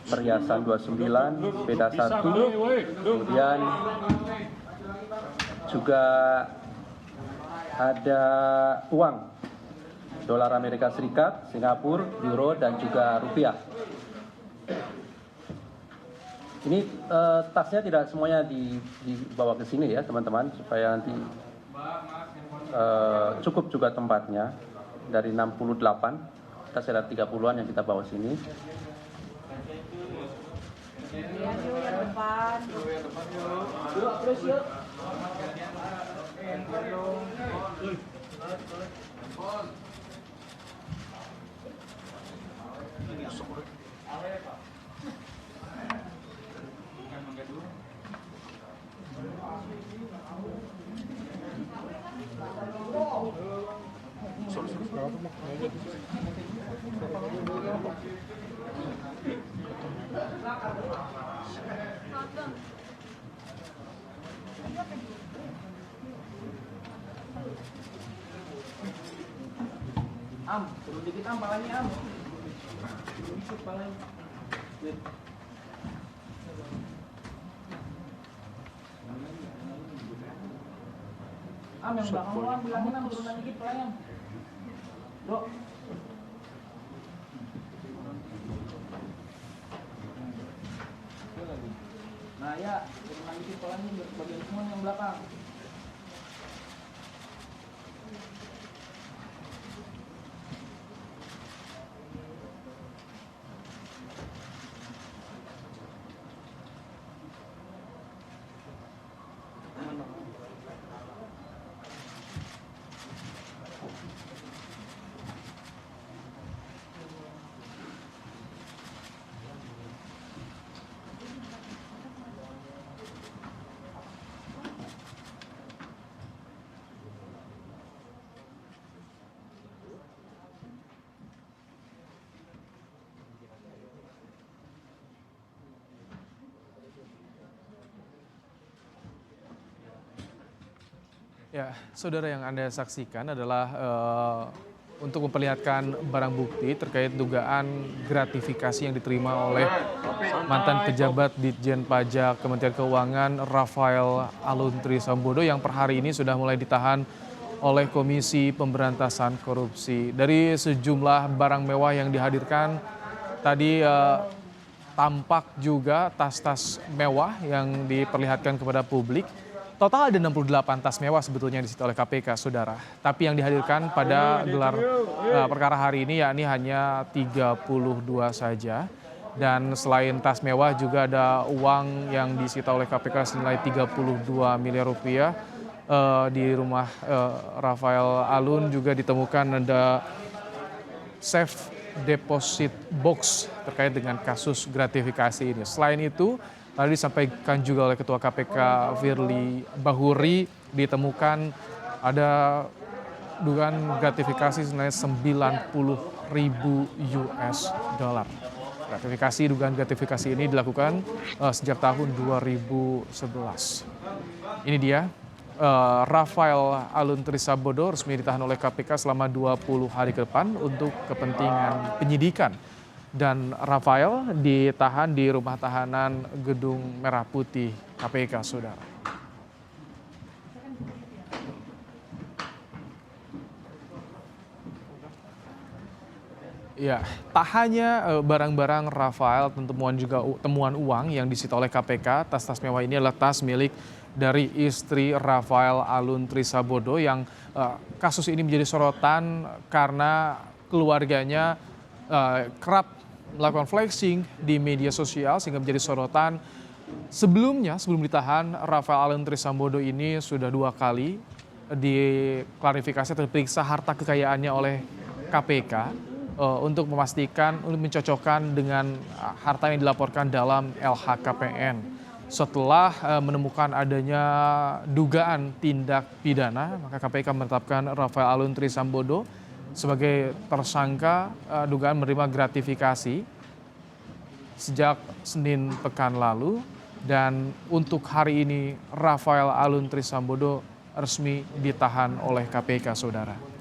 perhiasan 29, sepeda 1, kemudian juga ada uang dolar Amerika Serikat, Singapura, Euro, dan juga rupiah. Ini tasnya tidak semuanya dibawa ke sini ya teman-teman, supaya nanti cukup juga tempatnya. Dari 68, kita ada 30-an yang kita bawa sini. Turun dikit palanya Dikit palanya. Yang belakang bilangin turunan dikit palanya. Bro. Nah ya, turunan dikit palanya bagian semua yang belakang. Ya, saudara, yang Anda saksikan adalah untuk memperlihatkan barang bukti terkait dugaan gratifikasi yang diterima oleh mantan pejabat Ditjen Pajak Kementerian Keuangan Rafael Aluntri Sambodo yang per hari ini sudah mulai ditahan oleh Komisi Pemberantasan Korupsi. Dari sejumlah barang mewah yang dihadirkan tadi tampak juga tas-tas mewah yang diperlihatkan kepada publik. Total ada 68 tas mewah sebetulnya disita oleh KPK, saudara. Tapi yang dihadirkan pada gelar perkara hari ini yakni hanya 32 saja. Dan selain tas mewah juga ada uang yang disita oleh KPK senilai 32 miliar rupiah. Di rumah Rafael Alun juga ditemukan ada safe deposit box terkait dengan kasus gratifikasi ini. Selain itu, tadi disampaikan juga oleh Ketua KPK Firly Bahuri, ditemukan ada dugaan gratifikasi senilai 90.000 US dollar. Dugaan gratifikasi ini dilakukan sejak tahun 2011. Ini dia, Rafael Aluntri Sambodo resmi ditahan oleh KPK selama 20 hari ke depan untuk kepentingan penyidikan. Dan Rafael ditahan di rumah tahanan Gedung Merah Putih KPK, saudara. Ya, tak hanya barang-barang Rafael, temuan uang yang disita oleh KPK. Tas-tas mewah ini adalah tas milik dari istri Rafael Aluntri Sambodo yang kasus ini menjadi sorotan karena keluarganya kerap melakukan flexing di media sosial sehingga menjadi sorotan. Sebelum ditahan, Rafael Aluntri Sambodo ini sudah 2 kali diklarifikasi atau diperiksa harta kekayaannya oleh KPK untuk mencocokkan dengan harta yang dilaporkan dalam LHKPN. Setelah menemukan adanya dugaan tindak pidana, maka KPK menetapkan Rafael Aluntri Sambodo sebagai tersangka dugaan menerima gratifikasi sejak Senin pekan lalu. Dan untuk hari ini Rafael Aluntri Sambodo resmi ditahan oleh KPK, saudara.